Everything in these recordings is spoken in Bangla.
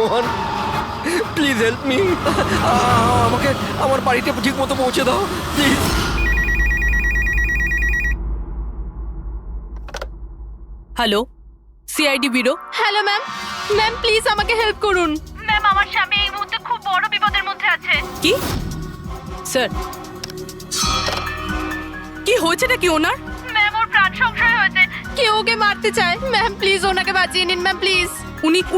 ভগবান, প্লিজ হেল্প মি। আমাকে আমার বাড়িতে ঠিক মতো পৌঁছে দাও please. Hello, CID bureau. Hello ma'am, ma'am please আমাকে হেল্প করুন। ম্যাম, আমার স্বামী এই মুহূর্তে খুব বড় বিপদের মধ্যে আছে। কি স্যার, কি হয়েছেটা কি ওনার? ম্যাম, ওর প্রাণ সংশয় হয়েছে। কেউ ওকে মারতে চায়। ম্যাম প্লিজ ওনাকে বাঁচিয়ে নিন ম্যাম প্লিজ।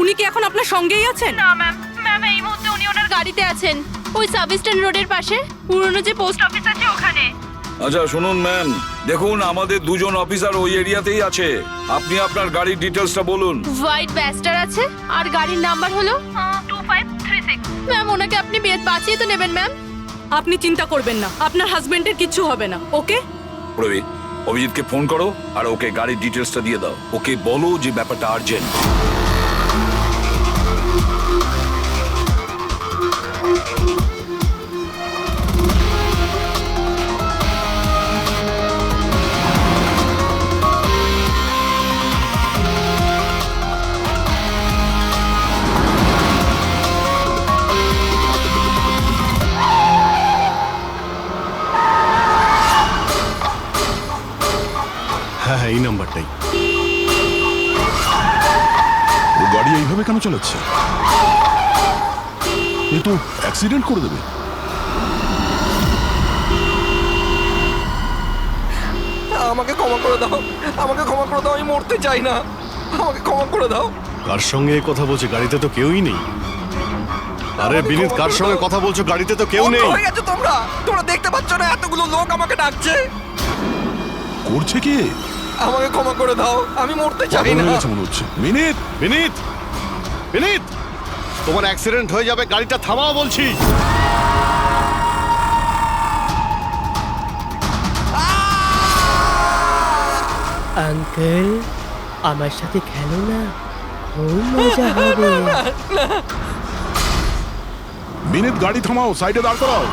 উনি কি এখন আপনার সঙ্গেই আছেন? না ম্যাম, ম্যাম এই মুহূর্তে উনি ওনার গাড়িতে আছেন ওই সাব স্ট্যান্ড রোডের পাশে, পুরনো যে পোস্ট অফিস আছে ওখানে। আচ্ছা শুনুন ম্যাম, দেখুন আমাদের দুজন অফিসার ওই এরিয়াতেই আছে। আপনি আপনার গাড়ির ডিটেলসটা বলুন। হোয়াইট ব্যাস্টার আছে আর গাড়ির নাম্বার হলো 2536। ম্যাম ওনাকে আপনি বাঁচিয়ে তো নেবেন ম্যাম। আপনি চিন্তা করবেন না, আপনার হাজবেন্ডের কিচ্ছু হবে না। ওকে? প্রবীর, অভিজিৎকে ফোন করো আর ওকে গাড়ির ডিটেলসটা দিয়ে দাও। ওকে বলো যে ব্যাপারটা আর্জেন্ট। হ্যাঁ, এই নাম্বারটাই। ও গাড়ি এইভাবে কেন চালাচ্ছে? এ তো অ্যাক্সিডেন্ট করে দেবে। আমাকে ক্ষমা করে দাও, আমাকে ক্ষমা করে দাও, আমি মরতে চাই না, আমাকে ক্ষমা করে দাও। কার সঙ্গে কথা বলছে? গাড়িতে তো কেউই নেই। আরে বিনীত, কার সঙ্গে কথা বলছো? গাড়িতে তো কেউ নেই। অন্ধ হয়ে গেছো তোমরা, তোমরা দেখতে পাচ্ছ না এতগুলো লোক আমাকে ডাকছে? করছে কি? আমাকে ক্ষমা করে দাও, আমি মরতে চাই পাগল না। হয়ে গেছে মনে হচ্ছে। বিনীত, বিনীত, বিনীত, তোমার অ্যাক্সিডেন্ট হয়ে যাবে, গাড়িটা থামাও বলছি। আঙ্কেল, আমার সাথে খেলো না, খুব মজা হবে। বিনীত, গাড়ি থামাও, সাইডে দাঁড় করাও।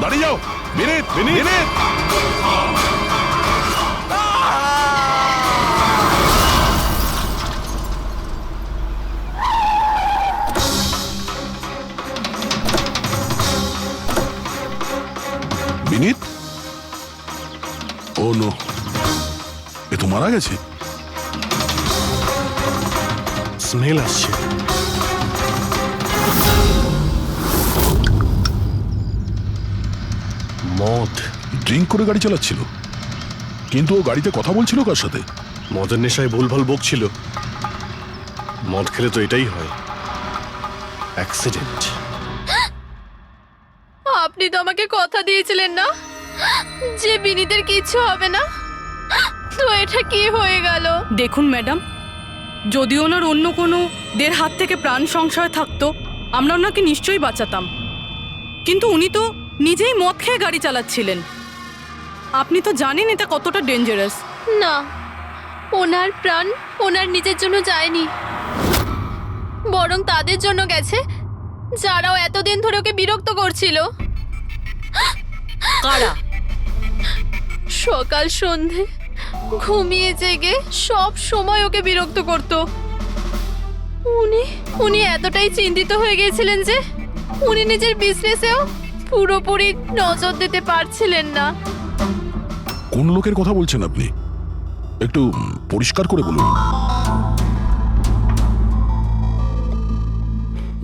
দাঁড়িয়ে যাও। বিনীত, বিনীত, বিনীত। বিনীত, ও নো, এ তো মারা গেছে। স্মেল আসছে। মদ। ড্রিঙ্ক করে গাড়ি চালাচ্ছিল, কিন্তু ও গাড়িতে কথা বলছিল কার সাথে? মদের নেশায় ভুলভাল বকছিল। মদ খেলে তো এটাই হয়, অ্যাক্সিডেন্ট। আপনি তো আমাকে কথা দিয়েছিলেন না যে বিনীতের কিছু হবে না, তো এটা কি হয়ে গেল? দেখুন ম্যাডাম, যদি ওনার অন্য কোনো দের হাত থেকে প্রাণ সংশয় থাকতো, আমরা ওনাকে নিশ্চয়ই বাঁচাতাম। কিন্তু উনি তো নিজেই মদ খেয়ে গাড়ি চালাচ্ছিলেন। আপনি তো জানেন এটা কতটা ডেঞ্জারাস। না, ওনার প্রাণ ওনার নিজের জন্য যায়নি, বরং তাদের জন্য গেছে যারাও এতদিন ধরে ওকে বিরক্ত করছিল। কারা? সকাল সন্ধে ঘুমিয়ে জেগে সব সময় ওকে বিরক্ত করত। উনি এতটাই চিন্তিত হয়ে গিয়েছিলেন যে উনি নিজের বিজনেসেও পুরোপুরি নজর দিতে পারছিলেন না। কোন লোকের কথা বলছেন আপনি? একটু পরিষ্কার করে বলুন।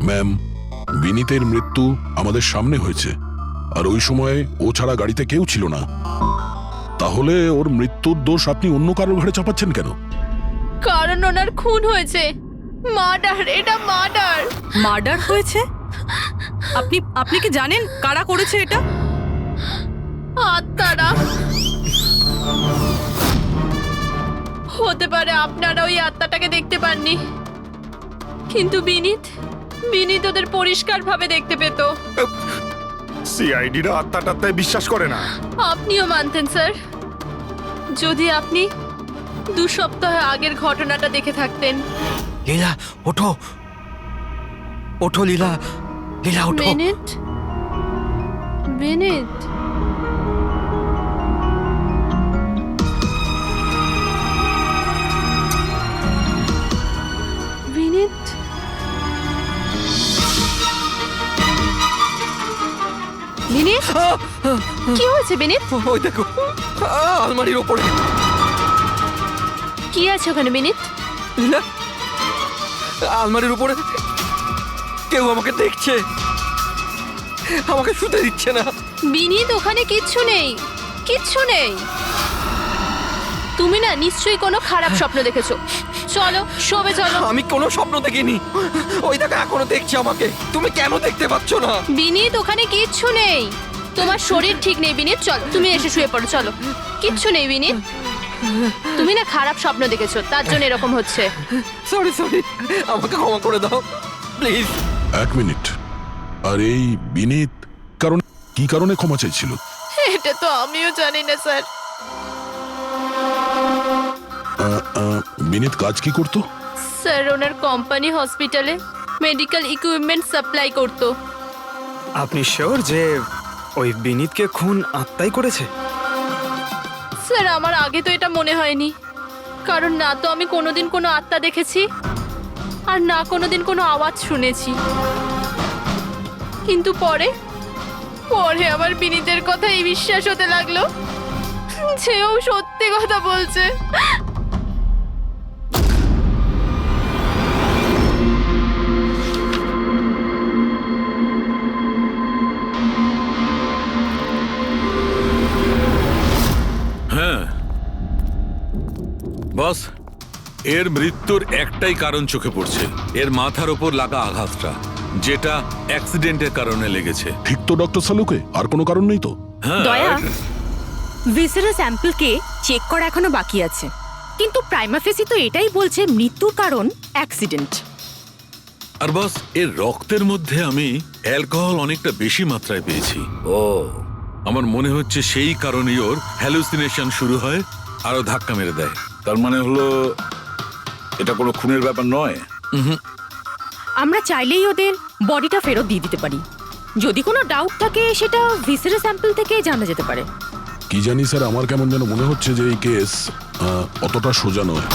ম্যাম, বিনীতের মৃত্যু আমাদের সামনে হয়েছে, আর ওই সময় ও ছাড়া গাড়িতে কেউ ছিল না। তাহলে ওর মৃত্যুর দোষ আপনি অন্য কারোর ঘাড়ে চাপাচ্ছেন কেন? কারণ ওনার খুন হয়েছে। মার্ডার, এটা মার্ডার। মার্ডার হয়েছে? আপনি কি জানেন কারা করেছে এটা? আত্মারা। হতে পারে আপনারা ওই আত্মাটাকে দেখতে পাননি, কিন্তু বিনীত ওদের পরিষ্কারভাবে দেখতে পেত। সিআইডিরা আত্মাটাত্মায় বিশ্বাস করে না। আপনিও মানতেন স্যার, যদি আপনি 2 সপ্তাহ আগের ঘটনাটা দেখে থাকতেন। লীলা ওঠো, ওঠো লীলা, লীলা ওঠো। মিনিট, বিনীত, বিনীত, বিনীত, কি হয়েছে বিনীত? ওই দেখো আলমারির ওপরে। কি আছে ওখানে বিনীত? লীলা, আলমারির উপরে কেউ আমাকে দেখছে, আমাকে শুতে দিচ্ছে না। বিনীত, ওখানে কিচ্ছু নেই, কিচ্ছু নেই। তুমি না নিশ্চয়ই কোনো খারাপ স্বপ্ন দেখেছো। চলো শোবে চলো। আমি কোনো স্বপ্ন দেখিনি। ওই দেখো এখনো দেখছে আমাকে। তুমি কেন দেখতে পাচ্ছ না? বিনীত, ওখানে কিচ্ছু নেই। তোমার শরীর ঠিক নেই বিনীত, চলো তুমি এসে শুয়ে পড়ো, চলো। কিচ্ছু নেই বিনীত, তুমি না খারাপ স্বপ্ন দেখেছো, তার জন্য এরকম হচ্ছে। সরি সরি, আমাকে ক্ষমা করে দাও প্লিজ। 1 মিনিট। আর এই বিনীত কি কারণে ক্ষমা চাইছিল? এটা তো আমিও জানি না স্যার। বিনীত কাজ কি করতো? স্যার ওনার কোম্পানি হসপিটালে মেডিকেল ইকুইপমেন্ট সাপ্লাই করতো। আপনি শিওর যে ওই বিনীতকে খুন আত্মাই করেছে? স্যার আমার আগে তো এটা মনে হয়নি, কারণ না তো আমি কোনোদিন কোনো আত্মা দেখেছি আর না কোনোদিন কোনো আওয়াজ শুনেছি। কিন্তু পরে আমার বিনীতের কথাই বিশ্বাস হতে লাগলো যে ও সত্যি কথা বলছে। হ্যাঁ বস, এর মৃত্যুর একটাই কারণ চোখে পড়ছে, এর মাথার ওপর লাগা আঘাতটা, যেটা অ্যাক্সিডেন্টের কারণে লেগেছে। ঠিক তো ডক্টর সালুকে? আর কোনো কারণ নেই তো? হ্যাঁ, দয়া, ভিসারের স্যাম্পলকে চেক করা এখনো বাকি আছে, কিন্তু প্রাইমা ফেসি তো এটাই বলছে মৃত্যুর কারণ অ্যাক্সিডেন্ট। আর বস, এর রক্তের মধ্যে আমি অ্যালকোহল অনেকটা বেশি মাত্রায় পেয়েছি। ও, আমার মনে হচ্ছে সেই কারণেই ওর হ্যালুসিনেশন শুরু হয় আর ও ধাক্কা মেরে দেয়। তার মানে হলো এটা কোনো খুনের ব্যাপার নয়? আমরা চাইলেই ওদের বডিটা ফেরত দিয়ে দিতে পারি। যদি কোনো ডাউট থাকে সেটা ভিসারের স্যাম্পল থেকে জানা যেতে পারে। কি জানি স্যার, আমার কেমন যেন মনে হচ্ছে যে এই কেস অতটা সোজা নয়।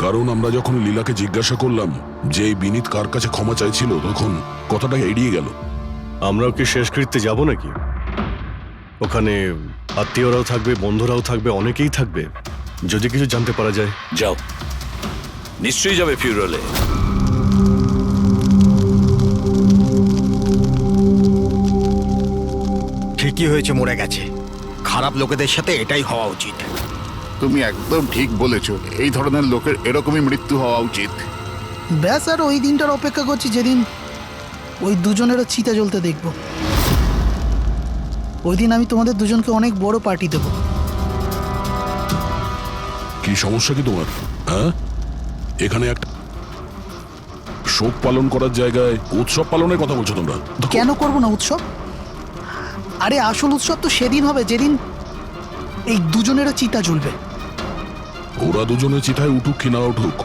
কারণ আমরা যখন লীলাকে জিজ্ঞাসা করলাম যে এই বিনীত কার কাছে ক্ষমা চাইছিল, তখন কথাটা এড়িয়ে গেল। আমরাও কি শেষকৃত্যে যাব নাকি? ওখানে আত্মীয়রাও থাকবে, বন্ধুরাও থাকবে, অনেকেই থাকবে। যদি কিছু জানতে পারা যায়। যাও, নিশ্চয়ই যাবে ফিউরালে। ঠিকই হয়েছে, মরে গেছে। খারাপ লোকেদের সাথে এটাই হওয়া উচিত। তুমি একদম ঠিক বলেছ, এই ধরনের লোকের এরকমই মৃত্যু হওয়া উচিত। ব্যাস, আর ওই দিনটার অপেক্ষা করছি যেদিন ওই দুজনেরও চিতা জ্বলতে দেখব। ওই দিন আমি তোমাদের দুজনকে অনেক বড় পার্টি দেব। কি সমস্যা কি তোমার? হ্যাঁ, এখানে একটা শোক পালন করার জায়গায় উৎসব পালনের কথা বলছো তোমরা? কেন করব না উৎসব? আরে আসল উৎসব তো সেদিন হবে যেদিন এই দুজনেরও চিতা জ্বলবে। ওরা দুজনে চিতায় উঠুক কি না উঠুক,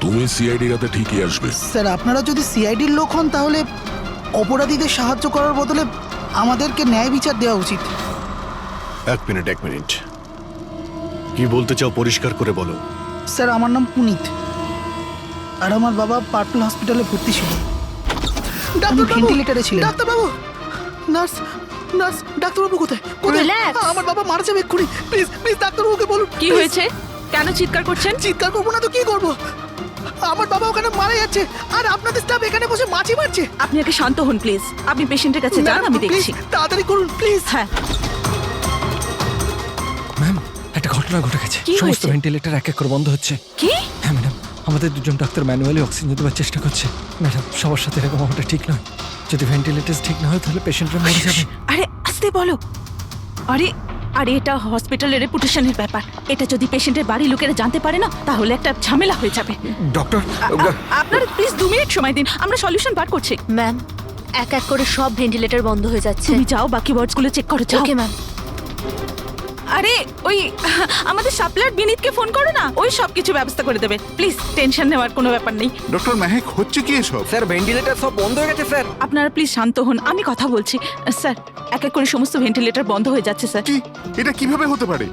তুমি সিআইডি রাতে ঠিকই আসবে। স্যার, আপনারা যদি সিআইডির লোক হন তাহলে অপরাধীদের সাহায্য করার বদলে আমাদেরকে ন্যায় বিচার দেওয়া উচিত। 1 মিনিট। কি বলতে চাও পরিষ্কার করে বলো। স্যার, আমার নাম পুনিত, আর আমার বাবা পার্পল হসপিটালে ভর্তি ছিল। ভেন্টিলেটরে ছিলেন। ডাক্তারবাবু, নার্স, ডাক্তারবাবু কোথায়? Relax. আমার বাবা মারা যাবে এক্ষুনি। প্লিজ ডাক্তারবাবুকে বলুন। কি হয়েছে? কেন চিৎকার করছেন? চিৎকার করবো না তো কি করবো? আমার বাবা ওখানে মারা যাচ্ছে, আর আপনাদের স্টাফ এখানে বসে মাছি মারছে। আপনি আগে শান্ত হন প্লিজ। আপনি পেশেন্টের কাছে যান, আমি দেখছি। তাড়াতাড়ি করুন প্লিজ। হ্যাঁ, ম্যাম, একটা ঘটনা ঘটে গেছে। কি সমস্ত হয়েছে? ভেন্টিলেটর এক এক করে বন্ধ হচ্ছে। কি? হ্যাঁ ম্যাডাম, আমাদের দুজন ডাক্তার ম্যানুয়ালি অক্সিজেন দেওয়ার চেষ্টা করছে। ম্যাডাম, সবার সাথে এরকম হওয়াটা ঠিক নয়। যদি ভেন্টিলেটর ঠিক না হয় তাহলে পেশেন্টরা মরে যাবে। আরে আস্তে বলো। আরে এটা হসপিটালের রেপুটেশনের ব্যাপার। এটা যদি পেশেন্টের বাড়ির লোকেরা জানতে পারে না, তাহলে একটা ঝামেলা হয়ে যাবে। ডক্টর, আপনারা প্লিজ 2 মিনিট সময় দিন, আমরা সলিউশন বার করছি। ম্যাম, এক করে সব ভেন্টিলেটর বন্ধ হয়ে যাচ্ছে। তুমি যাও, বাকি ওয়ার্ডসগুলো চেক করো, যাও। Okay ma'am. আরে ওই আমাদের সাপ্লায়ার বিনীতকে ফোন করো না, ওই সব কিছু ব্যবস্থা করে দেবে। প্লিজ টেনশন নেওয়ার কোনো ব্যাপার নেই। ডক্টর মেহেক হচ্ছে কি এসব? স্যার ভেন্টিলেটর সব বন্ধ হয়ে গেছে স্যার। আপনারা প্লিজ শান্ত হন, আমি কথা বলছি। স্যার এক এক করে সমস্ত ভেন্টিলেটর বন্ধ হয়ে যাচ্ছে স্যার। কি এটা কিভাবে হতে পারে?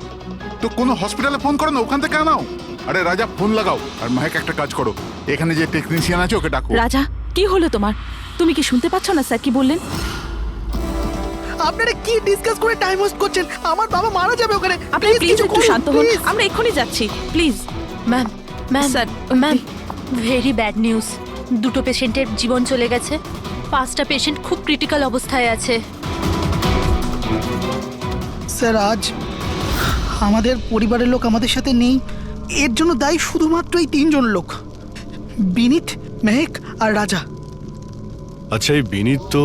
তো কোনো হসপিটালে ফোন করো না, ওখান থেকে আনাও। আরে রাজা ফোন লাগাও, আর মেহেক একটা কাজ করো, এখানে যে টেকনিশিয়ান আছে ওকে ডাকো। রাজা কি হলো তোমার? তুমি কি শুনতে পাচ্ছ না স্যার কি বললেন? আপনারা কি ডিসকাস করে টাইম ওয়েস্ট করছেন? আমার বাবা মারা যাবে ওখানে। আপনি প্লিজ একটু শান্ত হন, আমরা এক্ষুনি যাচ্ছি please. Ma'am ma'am sir ma'am very bad news. দুটো পেশেন্টের জীবন চলে গেছে, 5টা পেশেন্ট খুব ক্রিটিক্যাল অবস্থায় আছে। স্যার আজ আমাদের পরিবারের লোক আমাদের সাথে নেই, এর জন্য দায়ী শুধুমাত্র এই 3 জন লোক, বিনীত, মেহেক আর রাজা। আচ্ছা, এই বিনীত তো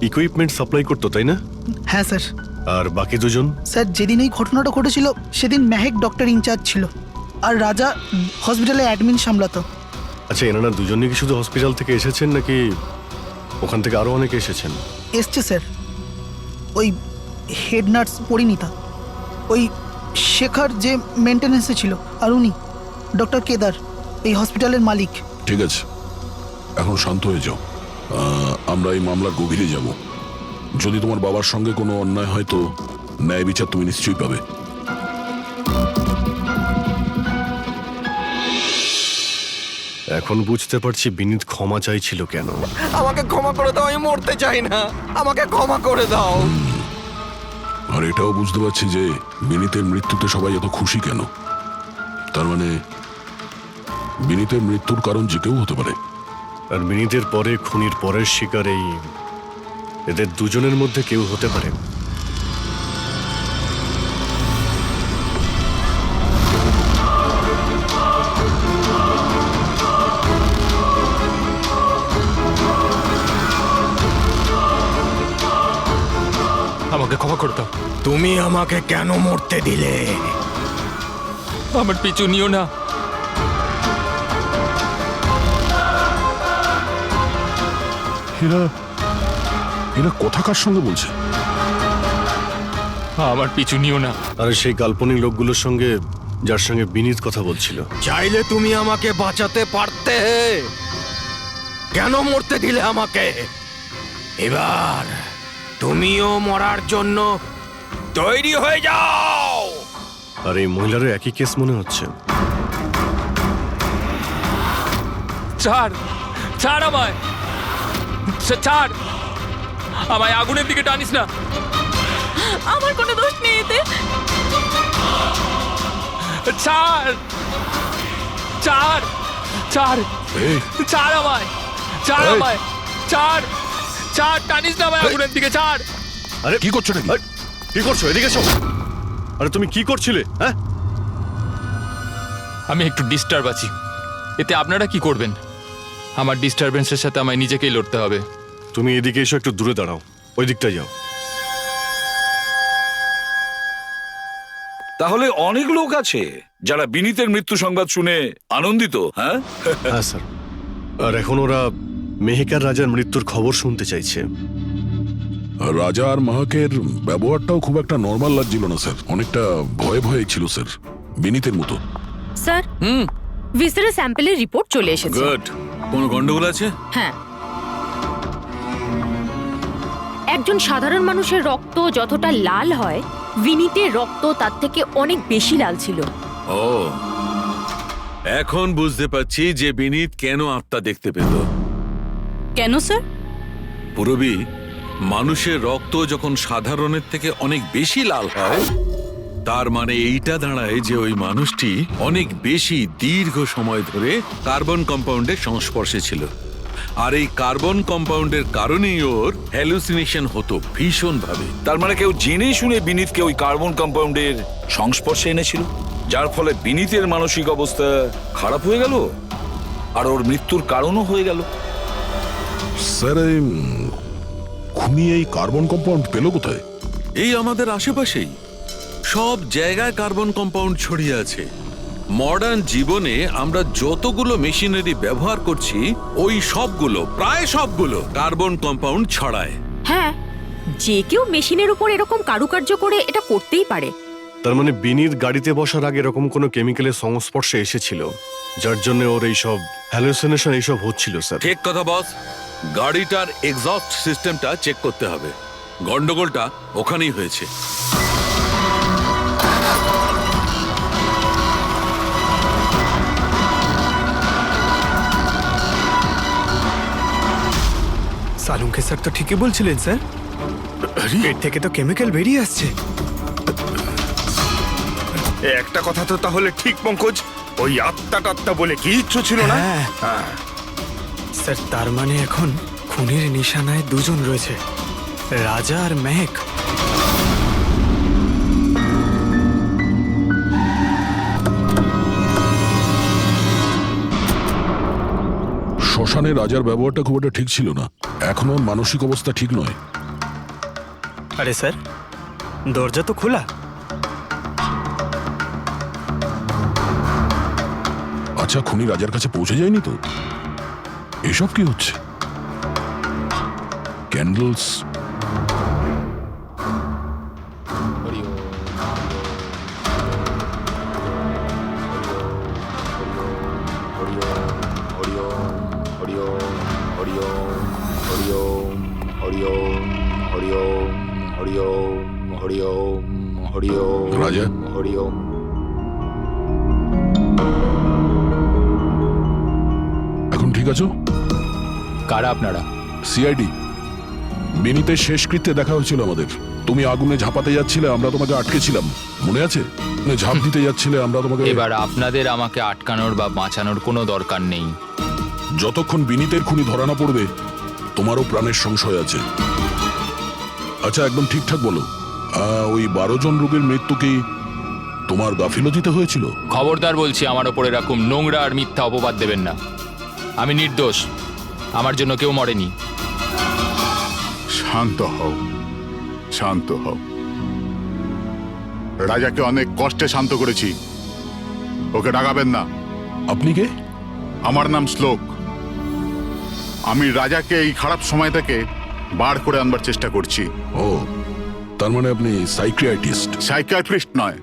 ইকুইপমেন্ট সাপ্লাই করতো, তাই না? হ্যাঁ স্যার। আর বাকি দুজন? স্যার যেদিন এই ঘটনাটা ঘটেছিল সেদিন মেহেক ডক্টর ইনচার্জ ছিল, আর রাজা হসপিটালে অ্যাডমিন সামলাতো। আচ্ছা, এনারা দুজনই কি শুধু হসপিটাল থেকে এসেছেন নাকি ওখান থেকে আরো অনেকে এসেছেন? এসছে স্যার, ওই হেড নার্স পরিণীতা, ওই শেখর যে মেনটেন্যান্সে ছিল, আর উনি ডক্টর কেদার, এই হসপিটালের মালিক। ঠিক আছে, এখন শান্ত হয়ে যাও। আমরা এই মামলার গভীরে যাব। যদি তোমার বাবার সঙ্গে কোনো অন্যায় হয় তো ন্যায় বিচার তুমি নিশ্চয়ই পাবে। এখন বুঝতে পারছি বিনীত ক্ষমা চাইছিল কেন। আমাকে ক্ষমা করে দাও, আমি মরতে চাই না, আমাকে ক্ষমা করে দাও। আর এটাও বুঝতে পারছি যে বিনীতের মৃত্যুতে সবাই এত খুশি কেন। তার মানে বিনীতের মৃত্যুর কারণ যে কেউ হতে পারে। আর বিনীতের পরে খুনির পরের শিকার এই এদের দুজনের মধ্যে কেউ হতে পারে। আমাকে ক্ষমা করে দাও। তুমি আমাকে কেন মরতে দিলে? আমার পিছু নিও না। এরা কথা কার সঙ্গে বলছে? আমার পিছু নিও না। আর সেই কাল্পনিক লোকগুলোর সঙ্গে যার সঙ্গে বিনীত কথা বলছিল। চাইলে তুমি আমাকে বাঁচাতে পারতে, কেন মরতে দিলে আমাকে? এবার তুমিও মরার জন্য তৈরি হয়ে যাও। আর এই মহিলারও একই কেস মনে হচ্ছে। ছাড়, ছাড় আমায়, ছাড় আমায়, আগুনের দিকে টানিস না। আমার কোনো দোষ নেই এতে। ছাড়, ছাড়, ছাড়, এই, ছাড় আমায়, ছাড় এই। আমায়, ছাড়, ছাড়, টানিস না আমায় আগুনের দিকে, ছাড়। আরে কি করছো নাকি? কি করছো? এদিকে এসো। আরে তুমি কি করছিলে? হ্যাঁ, আমি একটু ডিস্টার্ব আছি, এতে আপনারা কি করবেন? আমার ডিস্টারবেন্সের সাথে আমায় নিজেকেই লড়তে হবে। তুমি এদিকে এসো, একটু দূরে দাঁড়াও, ওই দিকটা যাও। তাহলে অনেক লোক আছে যারা বিনীতের মৃত্যু সংবাদ শুনে আনন্দিত। হ্যাঁ হ্যাঁ স্যার। আর এখন ওরা মেহেকার রাজার মৃত্যুর খবর শুনতে চাইছে। রাজা আর মাহাকের ব্যবহারটাও খুব একটা নর্মাল লাগছিল না স্যার, অনেকটা ভয়ে ভয়ে ছিল স্যার, বিনীতের মতো। স্যার ভিসারের স্যাম্পলের রিপোর্ট চলে এসেছে। গুড। কোনো গন্ডগোল আছে? হ্যাঁ, একজন সাধারণ মানুষের রক্ত যতটা লাল হয়, বিনীতের রক্ত তার থেকে অনেক বেশি লাল ছিল। ও, এখন বুঝতে পারছি যে বিনীত কেন আত্মা দেখতে পেল। কেন স্যার? পুরবী, মানুষের রক্ত যখন সাধারণের থেকে অনেক বেশি লাল হয়, তার মানে এইটা দাঁড়ায় যে ওই মানুষটি অনেক বেশি দীর্ঘ সময় ধরে কার্বন কম্পাউন্ডের সংস্পর্শে ছিল। আর এই কার্বন কম্পাউন্ডের কারণেই ওর হ্যালুসিনেশন হতো ভীষণ ভাবে। তার মানে কেউ জেনে শুনে বিনীতকে ওই কার্বন কম্পাউন্ডের সংস্পর্শে এনেছিল, যার ফলে বিনীতের মানসিক অবস্থা খারাপ হয়ে গেল আর ওর মৃত্যুর কারণও হয়ে গেল। স্যার, এই খুনি এই কার্বন কম্পাউন্ড পেল কোথায়? এই আমাদের আশেপাশেই সব জায়গায় কার্বন কম্পাউন্ড ছড়িয়ে আছে। মডার্ন জীবনে আমরা যতগুলো মেশিনারি ব্যবহার করছি, ওই সবগুলো, প্রায় সবগুলো কার্বন কম্পাউন্ড ছড়ায়। হ্যাঁ, যে কেউ মেশিনের উপর এরকম কারুকার্য করে এটা করতেই পারে, তার মানে বিনির গাড়িতে বসার আগে এরকম কোনো কেমিক্যালের সংস্পর্শে এসেছিল, যার জন্য ওর এইসব হ্যালুসিনেশন এইসব হচ্ছিল স্যার। ঠিক কথা বস, গাড়িটার এক্সস্ট সিস্টেমটা চেক করতে হবে। গন্ডগোলটা ওখানেই হয়েছে। সালুঙ্কে স্যার তো ঠিকই বলছিলেন স্যার, পেট থেকে তো কেমিক্যাল বেরিয়ে আসছে। একটা কথা তো তাহলে ঠিক পঙ্কজ, ওই আত্মা টাত্মা বলে কিচ্ছু ছিল না। হ্যাঁ স্যার, তার মানে এখন খুনের নিশানায় দুজন রয়েছে, রাজা আর মেহেক। শ্মশানে রাজার ব্যবহারটা খুব একটা ঠিক ছিল না, এখনো ওর মানসিক অবস্থা ঠিক নয়। আরে স্যার, দরজা তো খোলা। আচ্ছা, খুনি রাজার কাছে পৌঁছে যায়নি তো? এসব কি হচ্ছে? ক্যান্ডেলস, রাজা এখন ঠিক আছো? কারা আপনারা? সিআইডি। বিনীতের শেষকৃত্যে দেখা হয়েছিল আমাদের। তুমি আগুনে ঝাঁপাতে যাচ্ছিলে, আমরা তোমাকে আটকেছিলাম, মনে আছে? ঝাঁপ দিতে যাচ্ছিলে, আমরা তোমাকে। এবার আপনাদের আমাকে আটকানোর বা বাঁচানোর কোনো দরকার নেই। যতক্ষণ বিনীতের খুনি ধরা না পড়বে তোমারও প্রাণের সংশয় আছে। আচ্ছা, একদম ঠিকঠাক বলো, ওই 12 জন রোগীর মৃত্যু কি তোমার গাফিলতিতে হয়েছিল? খবরদার বলছি, আমার ওপর এরকম নোংরা আর মিথ্যা অপবাদ দেবেন না। আমি নির্দোষ, আমার জন্য কেউ মরেনি। শান্ত হও, শান্ত হও। রাজাকে অনেক কষ্টে শান্ত করেছি, ওকে ডাকাবেন না। আপনি কে? আমার নাম শ্লোক। আমি রাজাকে এই খারাপ সময় থেকে বার করে আনবার চেষ্টা করছি। ও, তার মানে আপনি সাইকিয়াট্রিস্ট? সাইকিয়াট্রিস্ট নয়,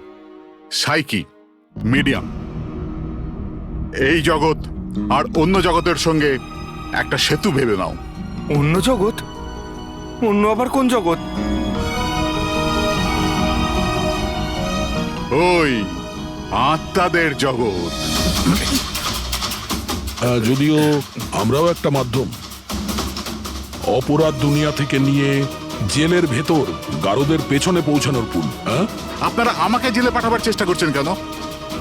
সাইকি, মিডিয়াম। এই জগৎ আর অন্য জগতের সঙ্গে একটা সেতু ভেবে নাও। অন্য জগৎ? অন্য আবার কোন জগৎ? ওই আত্মাদের জগৎ। যদিও আমরাও একটা মাধ্যম, অপরাধ দুনিয়া থেকে নিয়ে জেলের ভেতর গারদের পেছনে পৌঁছানোর পুল। আপনারা আমাকে জেলে পাঠাবার চেষ্টা করছেন কেন?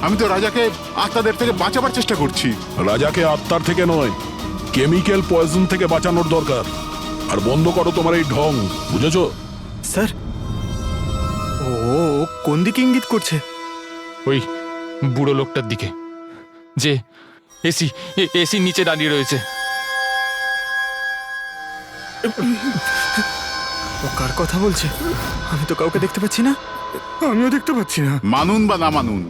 আমি তো রাজাকে আত্মাদের থেকে বাঁচাবার চেষ্টা করছি। রাজাকে আত্মার থেকে নয়, কেমিক্যাল পয়জন থেকে বাঁচানোর দরকার। আর বন্ধ করো তোমার এই ঢং, বুঝেছো? স্যার, ও কোন দিকে ইঙ্গিত করছে? ওই বুড়ো লোকটার দিকে, যে এসির নিচে দাঁড়িয়ে রয়েছে। ও কার কথা বলছে? আমি তো কাউকে দেখতে পাচ্ছি না। আমিও দেখতে পাচ্ছি না। মানুন বা না মানুন,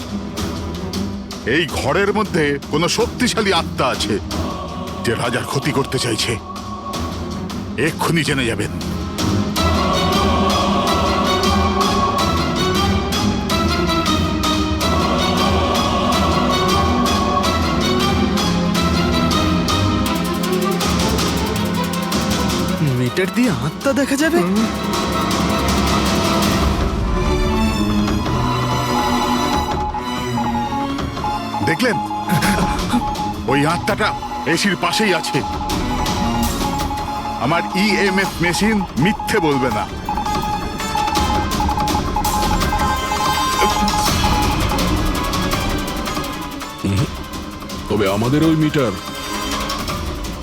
এই ঘরের মধ্যে কোনো শক্তিশালী আত্মা আছে যে রাজার ক্ষতি করতে চাইছে। এক্ষুনি জেনে যাবেন। মিটার দিয়ে আত্মা দেখা যাবে? দেখলেন, ওই আত্মাটা এসির পাশেই আছে। আমার ইএমএফ মেশিন মিথ্যে বলবে না। তবে আমাদের ওই মিটার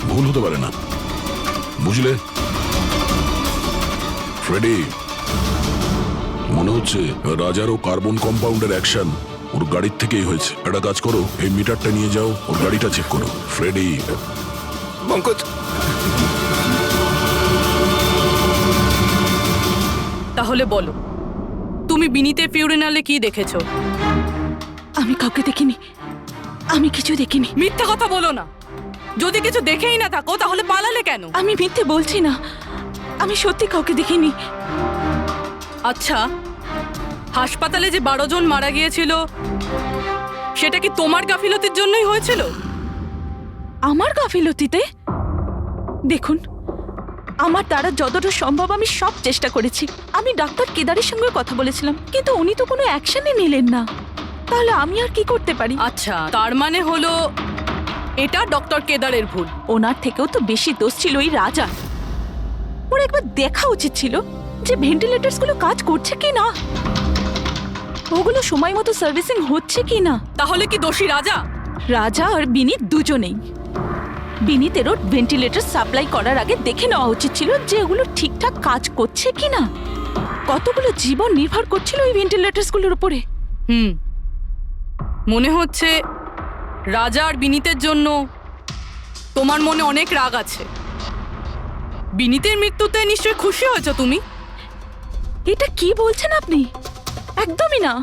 ভুল হতে পারে না, বুঝলে? ফ্রেডি, মনে হচ্ছে রাজার ও কার্বন কম্পাউন্ডের অ্যাকশন ওর গাড়ির থেকেই হয়েছে। একটা কাজ করো, এই মিটারটা নিয়ে যাও, ওর গাড়িটা চেক করো। ফ্রেডি। পঙ্কজ, তাহলে বলো, তুমি বিনীতের ফিউরিনালে কি দেখেছো? আমি কাউকে দেখিনি, আমি কিছু দেখিনি। মিথ্যা কথা বলো না। যদি কিছু দেখেই না থাকো তাহলে পালালে কেন? আমি মিথ্যে বলছি না, আমি সত্যি কাউকে দেখিনি। আচ্ছা, হাসপাতালে যে 12 জন মারা গিয়েছিল সেটা কি তোমার গাফিলতির জন্যই হয়েছিল? আমার গাফিলতিতে? দেখুন, আমার দ্বারা যতটা সম্ভব আমি সব চেষ্টা করেছি। আমি ডাক্তার কেদারের সঙ্গে কথা বলেছিলাম, কিন্তু উনি তো কোনো অ্যাকশনই নিলেন না। তাহলে আমি আর কি করতে পারি? আচ্ছা, তার মানে হলো এটা ডক্টর কেদারের ভুল। ওনার থেকেও তো বেশি দোষ ছিল ওই রাজা। ওর একবার দেখা উচিত ছিল যে ভেন্টিলেটরসগুলো কাজ করছে কি না, ওগুলো সময় মতো সার্ভিসিং হচ্ছে কি না। তাহলে কি দোষী রাজা? রাজা আর বিনীত দুজনেই। বিনীতেরও ভেন্টিলেটর সাপ্লাই করার আগে দেখে নেওয়া উচিত ছিল যে ওগুলো ঠিকঠাক কাজ করছে কি না। কতগুলো জীবন নির্ভর করছিল ওই ভেন্টিলেটরসগুলোর উপরে। মনে হচ্ছে রাজা আর বিনীতের জন্য তোমার মনে অনেক রাগ আছে। বিনীতের মৃত্যুতে নিশ্চয়ই খুশি হয়েছো তুমি? এটা কি বলছেন আপনি? একদমই না।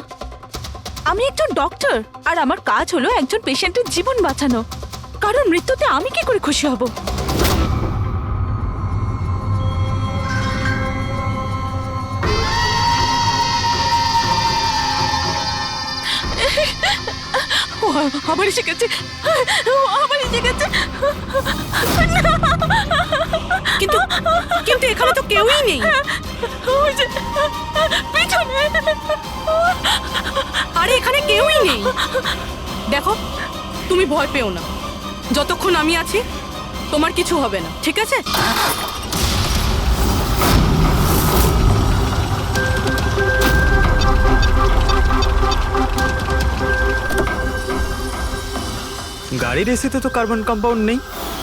আমি একজন ডক্টর, আর আমার কাজ হলো একজন পেশেন্টের জীবন বাঁচানো। কারণ মৃত্যুতে আমি কি করে খুশি হব? ও আবার এসে গেছে, আবার এসে গেছে। কিন্তু কিন্তু এখানে তো কেউই নেই। পিছনে। আরে এখানে কেউই নেই। দেখো, তুমি ভয় পেও না। যতক্ষণ আমি আছি তোমার কিছু হবে না, ঠিক আছে? গাড়ির এসিতে তো কার্বন কম্পাউন্ড নেই।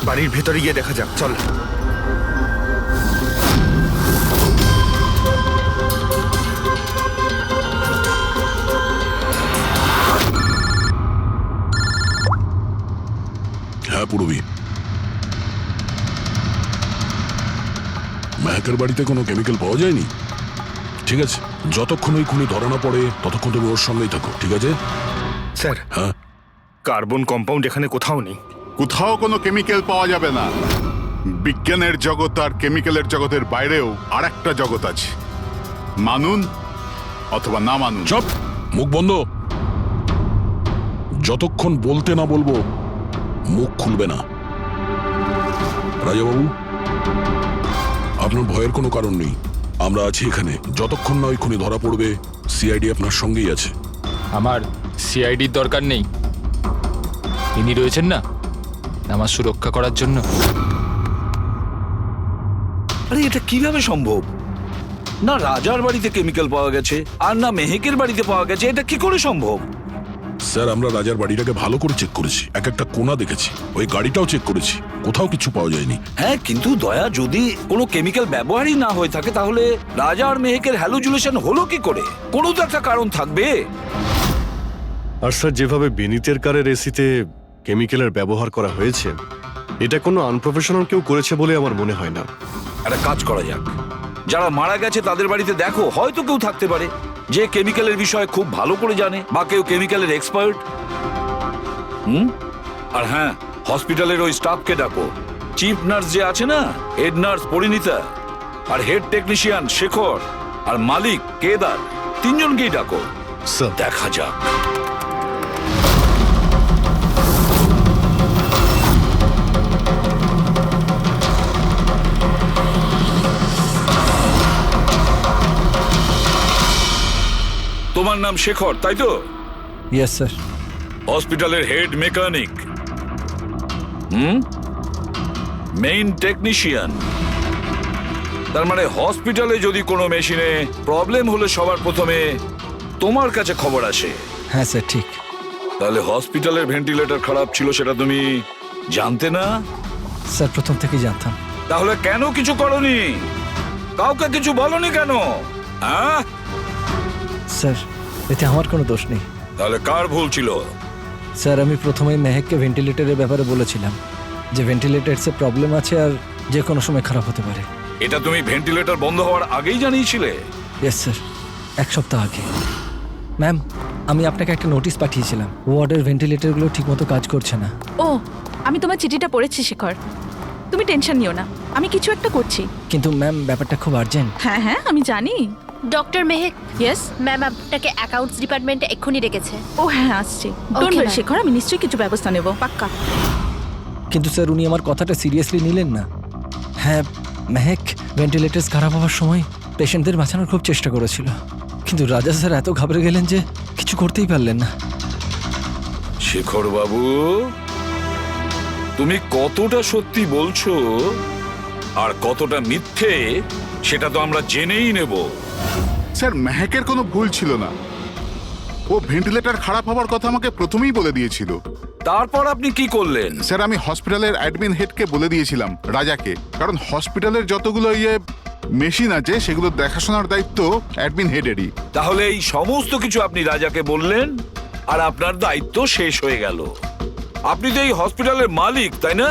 বাড়ির ভেতরে গিয়ে দেখা যাক, চল। হ্যাঁ পূরবী, মেহেকের বাড়িতে কোনো কেমিক্যাল পাওয়া যায়নি? ঠিক আছে, যতক্ষণ ওই খুনি ধরা না পড়ে ততক্ষণ তুমি ওর সঙ্গেই থাকো, ঠিক আছে? স্যার, হ্যাঁ, কার্বন কম্পাউন্ড এখানে কোথাও নেই। কোথাও কোনো কেমিক্যাল পাওয়া যাবে না। বিজ্ঞানের জগৎ আর কেমিক্যালের জগতের বাইরেও আর একটা জগৎ আছে, মানুন অথবা না মানুন। চুপ, মুখ বন্ধ। যতক্ষণ বলতে না বলবো মুখ খুলবে না। রাজাবাবু, আপনার ভয়ের কোনো কারণ নেই, আমরা আছি এখানে। যতক্ষণ না ওই খুনি ধরা পড়বে সিআইডি আপনার সঙ্গেই আছে। আমার সিআইডির দরকার নেই। ইনি রয়েছেন না আমার সুরক্ষা করার জন্য। আরে এটা কিভাবে সম্ভব? না রাজার বাড়িতে কেমিক্যাল পাওয়া গেছে আর না মেহেকের বাড়িতে পাওয়া গেছে, এটা কি করে সম্ভব? স্যার, আমরা রাজার বাড়িটাকে ভালো করে চেক করেছি, এক একটা কোণা দেখেছি, ওই গাড়িটাও চেক করেছি, কোথাও কিছু পাওয়া যায়নি। হ্যাঁ, কিন্তু দয়া, যদি কোনো কেমিক্যাল ব্যবহারই না হয়ে থাকে তাহলে রাজা আর মেহেকের হ্যালুজিনেশন হলো কি করে? কোনো তো একটা কারণ থাকবে। আর স্যার, যেভাবে বিনীতের কারের এসিতে কেমিক্যালের ব্যবহার করা হয়েছে, এটা কোনো আনপ্রফেশনাল কেউ করেছে বলে আমার মনে হয় না। একটা কাজ করা যাক, যারা মারা গেছে তাদের বাড়িতে দেখো, হয়তো কেউ থাকতে পারে যে কেমিক্যালের বিষয়ে খুব ভালো করে জানে, বা কেউ কেমিক্যালের এক্সপার্ট। আর হ্যাঁ, হসপিটালের ওই স্টাফকে ডাকো। চিফ নার্স যে আছে না, হেড নার্স পরিণীতা, আর হেড টেকনিশিয়ান শেখর, আর মালিক কেদার, তিনজনকেই ডাকো। দেখা যাক। তোমার নাম শেখর, তাই তো? Yes sir. হসপিটালের হেড মেকানিক, মেইন টেকনিশিয়ান। তার মানে হসপিটালে যদি কোনো মেশিনে প্রবলেম হলে সবার প্রথমে তোমার কাছে খবর আসে। হ্যাঁ স্যার, ঠিক। তাহলে হসপিটালের ভেন্টিলেটর খারাপ ছিল সেটা তুমি জানতে না? স্যার, প্রথম থেকেই জানতাম। তাহলে কেন কিছু করনি? কাউকে কিছু বলনি কেন? স্যার, এতে আমার কোনো দোষ নেই। তাহলে কার ভুল ছিল? স্যার, আমি প্রথমেই মেহেককে ভেন্টিলেটরের ব্যাপারে বলেছিলাম যে ভেন্টিলেটরসে প্রবলেম আছে আর যে কোনো সময় খারাপ হতে পারে। এটা তুমি ভেন্টিলেটর বন্ধ হওয়ার আগেই জানিয়েছিলে? ইয়েস স্যার, 1 সপ্তাহ আগে। ম্যাম, আমি আপনাকে একটা নোটিশ পাঠিয়েছিলাম, ওয়ার্ডের ভেন্টিলেটরগুলো ঠিকমতো কাজ করছে না। ও, আমি তোমার চিঠিটা পড়েছি শেখর, তুমি টেনশন নিও না, আমি কিছু একটা করছি। কিন্তু ম্যাম, ব্যাপারটা খুব আর্জেন্ট। হ্যাঁ হ্যাঁ, আমি জানি, ডক্টর মেহেক, ইয়েস ম্যাম আপনাকে অ্যাকাউন্টস ডিপার্টমেন্টে এক্ষুনি ডেকেছে। ও হ্যাঁ আসছি। ডোন্ট ওয়ারি শেখর, আমি নিশ্চয়ই কিছু ব্যবস্থা নেব, পাক্কা। কিন্তু স্যার উনি আমার কথাটা সিরিয়াসলি নিলেন না। হ্যাঁ, মেহেক ভেন্টিলেটার্স খারাপ হওয়ার সময় পেশেন্টদের বাঁচানোর খুব চেষ্টা করেছিল, কিন্তু রাজা স্যার এত ঘাবড়ে গেলেন যে কিছু করতেই পারলেন না। শেখর বাবু, তুমি কতটা সত্যি বলছো আর কতটা মিথ্যে সেটা তো আমরা জেনেই নেব। স্যার মেহেকের কোনো ভুল ছিল না, ও ভেন্টিলেটর খারাপ হওয়ার কথা আমাকে প্রথমেই বলে দিয়েছিল। তারপর আপনি কি করলেন? স্যার আমি হসপিটালের অ্যাডমিন হেডকে বলে দিয়েছিলাম, রাজাকে, কারণ হসপিটালের যতগুলো মেশিন আছে সেগুলো দেখাশোনার দায়িত্ব অ্যাডমিন হেডেরই। তাহলে এই সমস্ত কিছু আপনি রাজাকে বললেন আর আপনার দায়িত্ব শেষ হয়ে গেল। আপনি তো এই হসপিটালের মালিক, তাই না?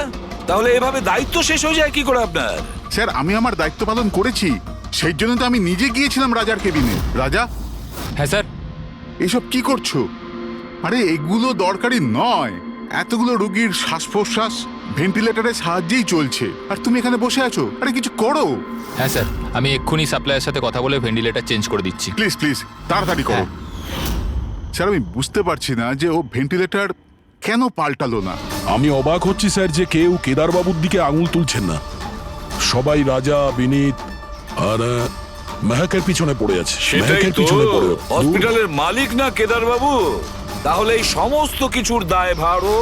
তাহলে এভাবে দায়িত্ব শেষ হয়ে যায় কি করে আপনার? স্যার আমি আমার দায়িত্ব পালন করেছি, সেই জন্য তো আমি নিজে গিয়েছিলাম রাজার কেবিনে। রাজা। হ্যাঁ স্যার। এসব কি করছো? আরে এগুলো দরকারি নয়, এতগুলো রোগীর শ্বাস প্রশ্বাস ভেন্টিলেটরের সাহায্যেই চলছে, আর তুমি এখানে বসে আছো। আরে কিছু করো। হ্যাঁ স্যার, আমি এক্ষুনি সাপ্লাইয়ের সাথে কথা বলে ভেন্টিলেটর চেঞ্জ করে দিচ্ছি। প্লিজ প্লিজ তাড়াতাড়ি করো। স্যার আমি বুঝতে পারছি না যে ও ভেন্টিলেটর কেন পাল্টালো না। আমি অবাক হচ্ছি স্যার যে কেউ কেদারবাবুর দিকে আঙুল তুলছেন না। সবাই রাজা, বিনীত আর মেহেকের পিছনে পড়ে আছে। সেটাই তো, হসপিটালের মালিক না কেদার বাবু? তাহলে এই সমস্ত কিছুর দায়ভারও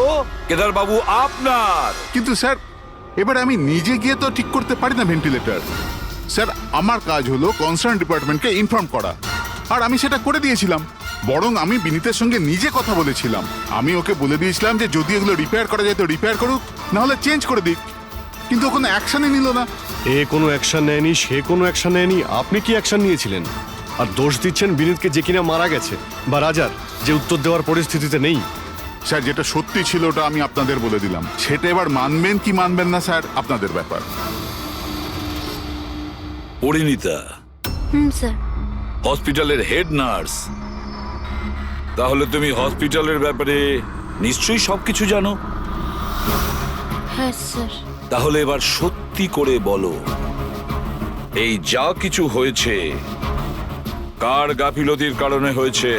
কেদার বাবু আপনার। কিন্তু স্যার এবার আমি নিজে গিয়ে তো ঠিক করতে পারি না ভেন্টিলেটর। স্যার আমার কাজ হলো কনসার্ন ডিপার্টমেন্টকে ইনফর্ম করা, আর আমি সেটা করে দিয়েছিলাম। বরং আমি বিনীতের সঙ্গে নিজে কথা বলেছিলাম। আমি ওকে বলে দিয়েছিলাম যে যদি এগুলো রিপেয়ার করা যায় তো রিপেয়ার করুক, না হলে চেঞ্জ করে দিক, কিন্তু কোনো অ্যাকশনই নিল না। এ কোনো অ্যাকশন নেয়নি, সে কোনো অ্যাকশন নেয়নি, আপনি কি অ্যাকশন নিয়েছিলেন? আর দোষ দিচ্ছেন বিনীতকে, যে কিনা মারা গেছে, বা রাজার, যে উত্তর দেওয়ার পরিস্থিতিতে নেই। স্যার যেটা সত্যি ছিল ওটা আমি আপনাদের বলে দিলাম, সেটা এবার মানবেন কি মানবেন না স্যার আপনাদের ব্যাপার। পরিণীতা স্যার। হসপিটালের হেড নার্স, তাহলে তুমি হসপিটালের ব্যাপারে নিশ্চয়ই সবকিছু জানো। হ্যাঁ স্যার। তাহলে এবার সত্যি করে বলো, এই যা কিছু হয়েছে কার গাফিলতির কারণে হয়েছে?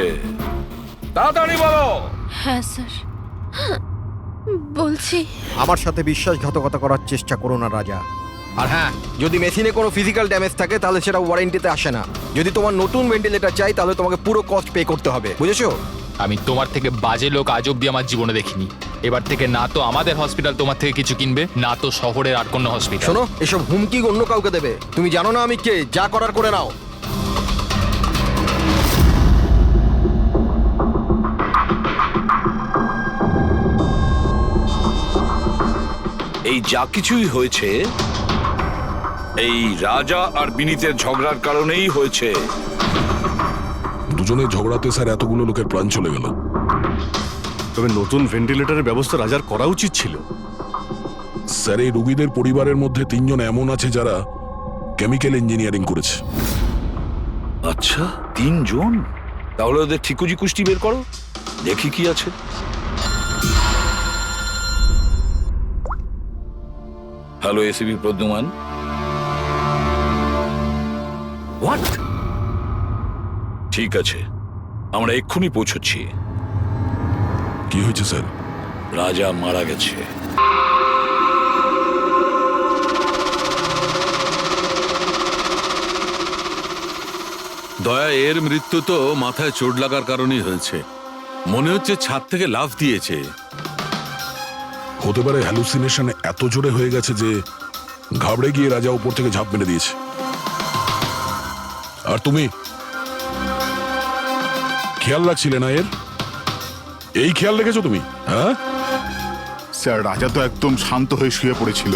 তাড়াতাড়ি বলো। হ্যাঁ স্যার, বলছি। আমার সাথে বিশ্বাসঘাতকতা করার চেষ্টা করো না রাজা। আর হ্যাঁ, যদি মেশিনে কোনো ফিজিক্যাল ড্যামেজ থাকে তাহলে সেটা ওয়ারেন্টিতে আসে না। যদি তোমার নতুন ভেন্টিলেটর চাই তাহলে তোমাকে পুরো কস্ট পে করতে হবে, বুঝেছো? আমি তোমার থেকে বাজে লোক আজ অব্দি আমার জীবনে দেখিনি। এবার থেকে না তো আমাদের হসপিটাল তোমার থেকে কিছু কিনবে, না তো শহরের আর কোনো হসপিটাল। শোনো, এসব হুমকি অন্য কাউকে দেবে। তুমি জানো না আমি কে, যা করার করে নাও। এই যা কিছুই হয়েছে এই রাজা আর বিনীতের ঝগড়ার কারণেই হয়েছে। দুজনের ঝগড়াতে স্যার এতগুলো লোকের প্রাণ চলে গেল। তবে নতুন ভেন্টিলেটরের ব্যবস্থা রাজার করা উচিত ছিল। স্যার এই রোগীদের পরিবারের মধ্যে 3 জন এমন আছে যারা কেমিক্যাল ইঞ্জিনিয়ারিং করেছে। আচ্ছা, 3 জন? তাহলে ওদের ঠিকুজি কুষ্টি বের করো, দেখি কি আছে। Hello ACB Pradyuman. হোয়াট? ঠিক আছে, আমরা এক্ষুনি পৌঁছচ্ছি। কি হয়েছে স্যার? রাজা মারা গেছে। দয়া, এর মৃত্যু তো মাথায় চোট লাগার কারণেই হয়েছে। মনে হচ্ছে ছাদ থেকে লাফ দিয়েছে। হতে পারে হ্যালুসিনেশন এত জোরে হয়ে গেছে যে ঘাবড়ে গিয়ে রাজা উপর থেকে ঝাঁপ মেরে দিয়েছে। আর তুমি খেয়াল রাখছিলে না এর? এই খেয়াল রেখেছো তুমি? হ্যাঁ স্যার রাজা তো একদম শান্ত হয়ে শুয়ে পড়েছিল।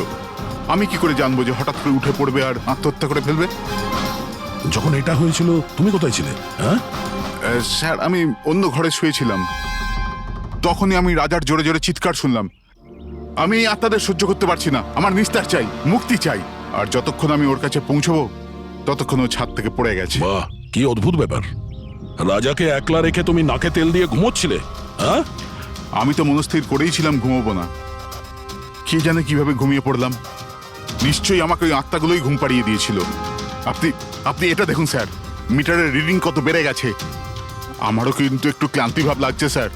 আমি কি করে জানবো যে হঠাৎ করে উঠে পড়বে আর আত্মহত্যা করে ফেলবে? যখন এটা হয়েছিল তুমি কোথায় ছিলে? হ্যাঁ স্যার আমি অন্য ঘরে শুয়েছিলাম, তখনই আমি রাজার জোরে জোরে চিৎকার শুনলাম। আমি আত্মাদের সহ্য করতে পারছি না, আমার নিস্তার চাই, মুক্তি চাই। আর যতক্ষণ আমি ওর কাছে পৌঁছবো ততক্ষণ ও ছাদ থেকে পড়ে গেছে। বাহ, কি অদ্ভুত ব্যাপার। রাজাকে একলা রেখে তুমি নাকে তেল দিয়ে ঘুমোচ্ছিলে? হ্যাঁ, আমি তো মনস্থির করেই ছিলাম ঘুমোবো না। কে জানে কিভাবে ঘুমিয়ে পড়লাম। নিশ্চয়ই আমাকে ওই আত্মাগুলোই ঘুম পাড়িয়ে দিয়েছিল। আপনি এটা দেখুন স্যার, মিটারের রিডিং কত বেড়ে গেছে। আমারও কিন্তু একটু ক্লান্তি ভাব লাগছে স্যার।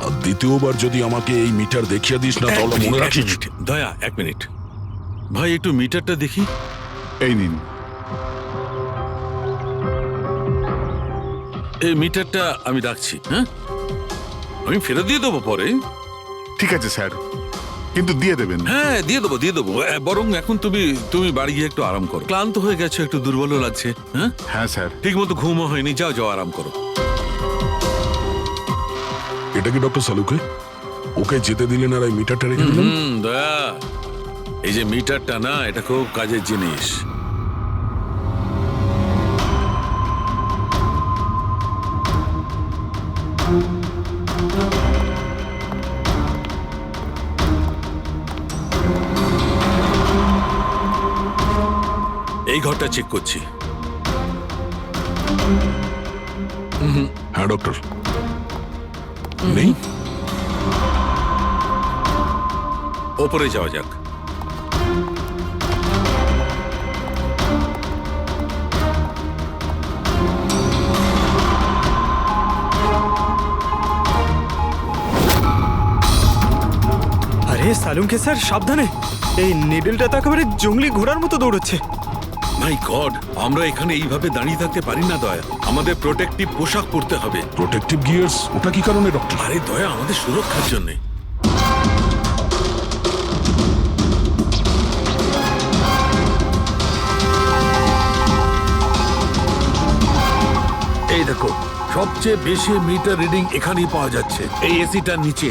আর দ্বিতীয়বার যদি আমাকে এই মিটার দেখিয়ে দিস না তাহলে মনে রাখিস। দয়া, 1 মিনিট ভাই, একটু মিটারটা দেখি। এই নিন। এই মিটারটা আমি রাখছি। হ্যাঁ, আমি ফেরত দিয়ে দেবো পরে। ঠিক আছে স্যার, কিন্তু দিয়ে দেবেন। হ্যাঁ, দিয়ে দেবো। বরং এখন তুমি বাড়ি গিয়ে একটু আরাম করো। ক্লান্ত হয়ে গেছো, একটু দুর্বলও লাগছে। হ্যাঁ হ্যাঁ স্যার। ঠিক মতো ঘুমও হয়নি। যাও আরাম করো। এটা কি ডক্টর সালুকে? ওকে যেতে দিলেন আর এই মিটারটা রেখে দিলেন? দয়া, এই যে মিটারটা না, এটা খুব কাজের জিনিস। এই ঘরটা চেক করছি। হ্যাঁ ডক্টর, নেই। ওপরে যাওয়া যাক। আরে সালুঙ্কে স্যার, সাবধানে। এই নিডলটা তো একেবারে জঙ্গলি ঘোড়ার মতো দৌড়চ্ছে। মাই গড, আমরা এখানে এইভাবে দাঁড়িয়ে থাকতে পারি না দয়া। আমাদের প্রোটেক্টিভ পোশাক পরতে হবে। Protective gears? ওটা কি কারণে ডক্টর? আরে দয়া, আমাদের সুরক্ষার জন্য। এই দেখো, সবচেয়ে বেশি মিটার রিডিং এখানেই পাওয়া যাচ্ছে, এই এসিটার নিচে।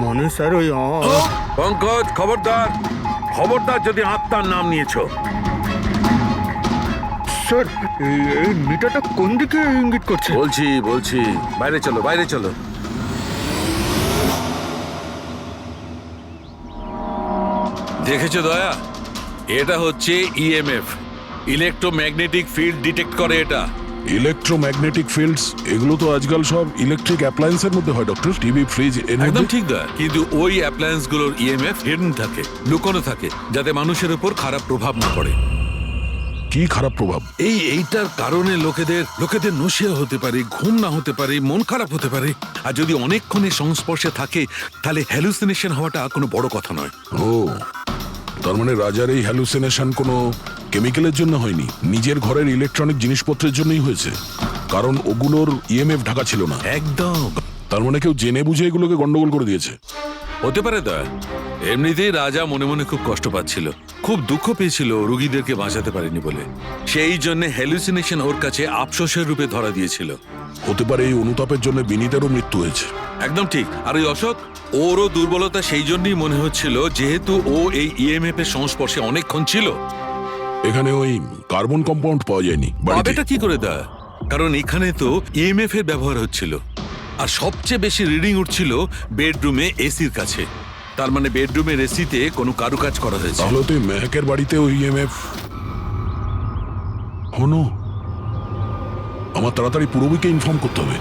মনে স্যার ওই পঙ্কজ, খবরদার যদি আত্মার নাম নিয়েছো। স্যার, এই মিটারটা কোন দিকে ইঙ্গিত করছে? বলছি, বাইরে চলো। দেখেছো দয়া, এটা হচ্ছে ইএমএফ, ইলেকট্রোম্যাগনেটিক ফিল্ড ডিটেক্ট করে এটা। ইলেকট্রোম্যাগনেটিক ফিল্ডস, এগুলো তো আজকাল সব ইলেকট্রিক অ্যাপ্লায়েন্সের মধ্যে হয় ডক্টর। টিভি, ফ্রিজ, একদম ঠিক দয়া, কিন্তু ওই অ্যাপ্লায়েন্স গুলোর ইএমএফ হিডেন থাকে, লুকোনো থাকে, যাতে মানুষের উপর খারাপ প্রভাব না পড়ে। কি খারাপ প্রভাব? এইটার কারণে লোকেদের নশিয়া হতে পারে, ঘুম না হতে পারে, মন খারাপ হতে পারে। আর যদি অনেকক্ষণে সংস্পর্শে থাকে তাহলে হ্যালুসিনেশন হওয়াটা কোনো বড় কথা নয়। ও, তার মানে রাজার এই হ্যালুসিনেশন কোনো কেমিক্যালের জন্য হয়নি, নিজের ঘরের ইলেকট্রনিক জিনিসপত্রের জন্যই হয়েছে, কারণ ওগুলোর ইএমএফ ঢাকা ছিল না। একদম। তার মানে কেউ জেনে বুঝে এগুলোকে গন্ডগোল করে দিয়েছে। হতে পারে দয়া। এমনিতেই রাজা মনে মনে খুব কষ্ট পাচ্ছিল, খুব দুঃখ পেয়েছিল রোগীদেরকে বাঁচাতে পারেনি বলে। সেই জন্য হ্যালুসিনেশন ওর কাছে আফসোসের রূপে ধরা দিয়েছিল। হতে পারে এই অনুতাপের জন্য বিনীতেরও মৃত্যু হয়েছে। একদম ঠিক। আর ওই অশোক, ওরও দুর্বলতা সেই জন্যই মনে হচ্ছিল, যেহেতু ও এই ইএমএফ এর সংস্পর্শে অনেকক্ষণ ছিল। এখানে ওই কার্বন কম্পাউন্ড পাওয়া যায়নি। এটা কি করে দয়া? কারণ এখানে তো ইএমএফ এর ব্যবহার হচ্ছিল, আর সবচেয়ে বেশি রিডিং উঠছিল বেডরুমে এসির কাছে। তার মানে বেডরুমের এসিতে কোনো কারুকাজ করা হয়েছে। তাহলে তুই মেহকের বাড়িতে ওই ইএমএফ হনো। আমার তাড়াতাড়ি পূরবীকে ইনফর্ম করতে হবে।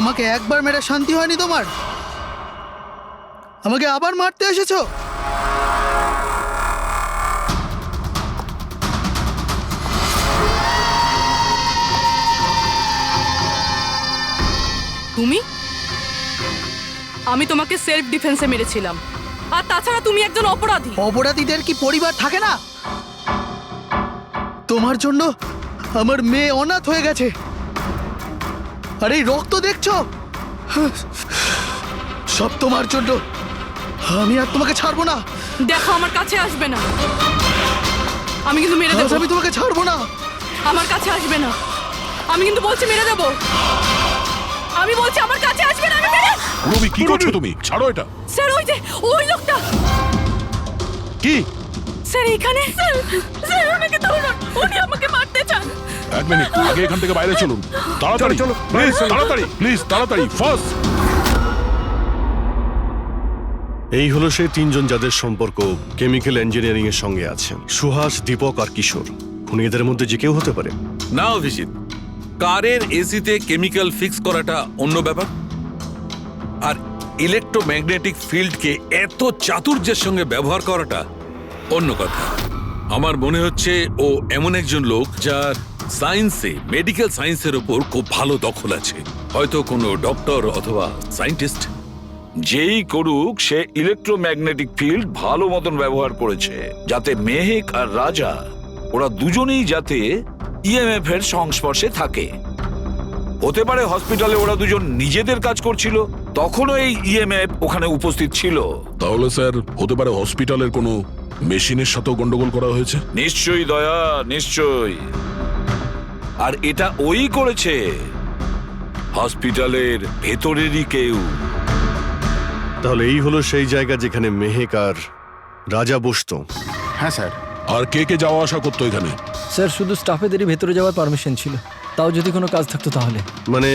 আমাকে একবার মেরে শান্তি হয়নি তোমার? আমাকে আবার মারতে এসেছো? তুমি? আমি তোমাকে সেলফ ডিফেন্সে মেরেছিলাম। আর তাছাড়া তুমি একজন অপরাধী। অপরাধীদের কি পরিবার থাকে না? তোমার জন্য আমার মেয়ে অনাথ হয়ে গেছে। আর এই রক্ত দেখছো, সব তোমার জন্য। আমি আর তোমাকে ছাড়বো না। দেখো, আমার কাছে আসবে না। আমি কিন্তু মেরে দেবো। আমি তোমাকে ছাড়বো না। আমার কাছে আসবে না। আমি কিন্তু বলছি মেরে দেবো। আমি বলছি আমার কাছে আসবে না। আমি মেরে। পূরবী, কি করছো তুমি? ছাড়ো এটা। স্যার, ওই যে ওই লোকটা। কি? স্যার এখানে স্যার ওনাকে ধরুন, উনি আমাকে মারতে চান। এক মিনিট, আগে এখান থেকে বাইরে চলুন, তাড়াতাড়ি চলো, প্লিজ তাড়াতাড়ি, প্লিজ তাড়াতাড়ি, ফার্স্ট। এই হলো সেই তিনজন যাদের সম্পর্ক কেমিক্যাল ইঞ্জিনিয়ারিং এর সঙ্গে আছে, সুহাস, দীপক আর কিশোর। খুনি এদের মধ্যে যে কেউ হতে পারে। না অভিজিৎ, কারের এসিতে কেমিক্যাল ফিক্স করাটা অন্য ব্যাপার, আর ইলেকট্রোম্যাগনেটিক ফিল্ডকে এত চাতুর্যের সঙ্গে ব্যবহার করাটা অন্য কথা। আমার মনে হচ্ছে ও এমন একজন লোক যার সায়েন্সে, মেডিকেল সায়েন্সের ওপর খুব ভালো দখল আছে, হয়তো কোনো ডক্টর অথবা সায়েন্টিস্ট। যেই করুক, সে ইলেকট্রোম্যাগনেটিক ফিল্ড ভালো মতন ব্যবহার করেছে, যাতে মেহেক আর রাজা ওরা দুজনেই যাতে ইএমএফ এর সংস্পর্শে থাকে। হতে পারে হসপিটালে ওরা দুজন নিজেদের কাজ করছিল, তখনও এই ইএমএফ ওখানে উপস্থিত ছিল। তাহলে স্যার হতে পারে হসপিটালের কোনো মেশিনের সাথেও গন্ডগোল করা হয়েছে। নিশ্চয়ই দয়া, নিশ্চয়ই। আর এটা ওই করেছে, হসপিটালের ভেতরেরই কেউ। তাহলে এই হলো সেই জায়গা যেখানে মেহেক আর রাজা বসতো। হ্যাঁ স্যার। আর কে কে যাওয়া আসা করতো এখানে? স্যার শুধু স্টাফেদেরই ভেতরে যাওয়ার পারমিশন ছিল, তাও যদি কোনো কাজ থাকতো তাহলে। মানে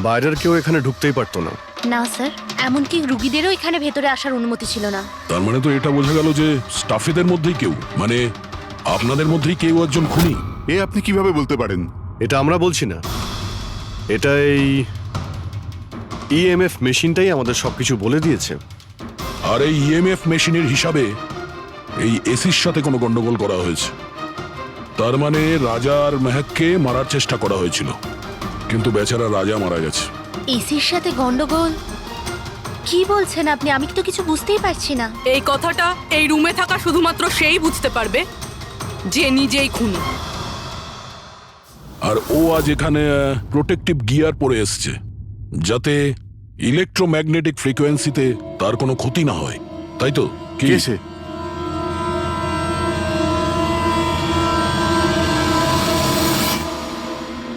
বাইরের কেউ এখানে ঢুকতেই পারতো না? না স্যার, এমনকি রুগীদেরও এখানে ভেতরে আসার অনুমতি ছিল না। তার মানে তো এটা বোঝা গেল যে স্টাফেদের মধ্যেই কেউ, মানে আপনাদের মধ্যেই কেউ একজন খুনি। এ আপনি কিভাবে বলতে পারেন? এটা আমরা বলছি না, এটা এই ইএমএফ মেশিনটাই আমাদের সবকিছু বলে দিয়েছে। আর এই ইএমএফ মেশিনের হিসাবে এই এসির সাথে কোনো গন্ডগোল করা হয়েছে। তার মানে রাজা আর মেহেককে মারার চেষ্টা করা হয়েছিল, কিন্তু বেচারা রাজা মারা গেছে। এসির সাথে গন্ডগোল? কি বলছেন আপনি? আমি তো কিছু বুঝতেই পারছি না। এই কথাটা এই রুমে থাকা শুধুমাত্র সেই বুঝতে পারবে যে নিজেই খুনি। আর ও আজ এখানে প্রোটেক্টিভ গিয়ার পরে এসছে, যাতে ইলেকট্রোম্যাগনেটিক ফ্রিকোয়েন্সিতে তার কোনো ক্ষতি না হয়, তাই তো? কি সে?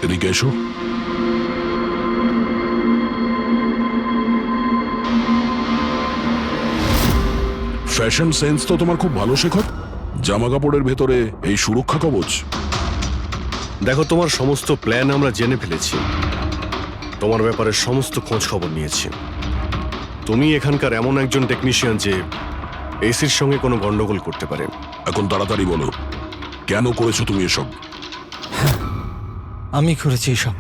এদিকে এসো। ফ্যাশন সেন্স তো তোমার খুব ভালো, শেখর। জামা কাপড়ের ভেতরে এই সুরক্ষা কবচ। দেখো, তোমার সমস্ত প্ল্যান আমরা জেনে ফেলেছি, তোমার ব্যাপারে সমস্ত খোঁজ খবর নিয়েছি। তুমি এখানকার এমন একজন টেকনিশিয়ান যে এসির সঙ্গে কোনো গন্ডগোল করতে পারে। এখন তাড়াতাড়ি বলো, কেন করেছো তুমি এসব? আমি করেছি এসব।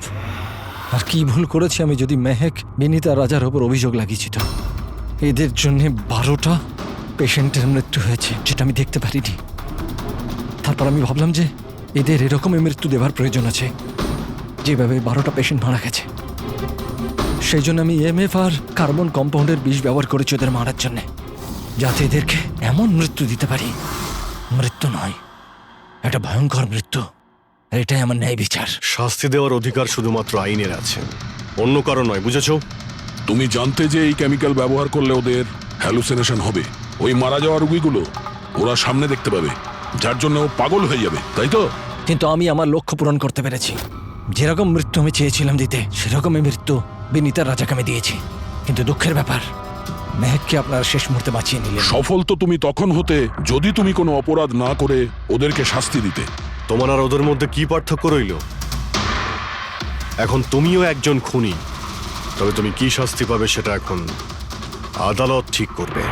আর কি ভুল করেছি আমি যদি মেহেক, বিনীতা, রাজার ওপর অভিযোগ লাগিয়েছি। তো এদের জন্য 12টা পেশেন্টের মৃত্যু হয়েছে, যেটা আমি দেখতে পারিনি। তারপর আমি ভাবলাম যে এদের এরকমই মৃত্যু দেওয়ার প্রয়োজন আছে, যেভাবে 12টা পেশেন্ট মারা গেছে। সেই জন্য আমি ইএমএফ আর কার্বন কম্পাউন্ডের বিষ ব্যবহার করেছি ওদের মারার জন্যে, যাতে এদেরকে এমন মৃত্যু দিতে পারি, মৃত্যু নয়, একটা ভয়ঙ্কর মৃত্যু। এটাই আমার ন্যায় বিচার। শাস্তি দেওয়ার অধিকার শুধুমাত্র আইনের আছে, অন্য কারো নয়, বুঝেছো? তুমি জানতে যে এই কেমিক্যাল ব্যবহার করলে ওদের হ্যালুসিনেশন হবে, ওই মারা যাওয়া রোগীগুলো ওরা সামনে দেখতে পাবে, যার জন্য ও পাগল হয়ে যাবে, তাই তো? কিন্তু আমি আমার লক্ষ্য পূরণ করতে পেরেছি। যেরকম মৃত্যু আমি চেয়েছিলাম দিতে, সেরকমই মৃত্যু বিনীতা, রাজাকে আমি দিয়েছি। কিন্তু দুঃখের ব্যাপার, মেহেককে আপনারা শেষ মুহূর্তে বাঁচিয়ে নিলেন। সফল তো তুমি তখন হতে যদি তুমি কোনো অপরাধ না করে ওদেরকে শাস্তি দিতে। তোমার আর ওদের মধ্যে কি পার্থক্য রইল? এখন তুমিও একজন খুনি, তবে তুমি কি শাস্তি পাবে সেটা এখন আদালত ঠিক করবে।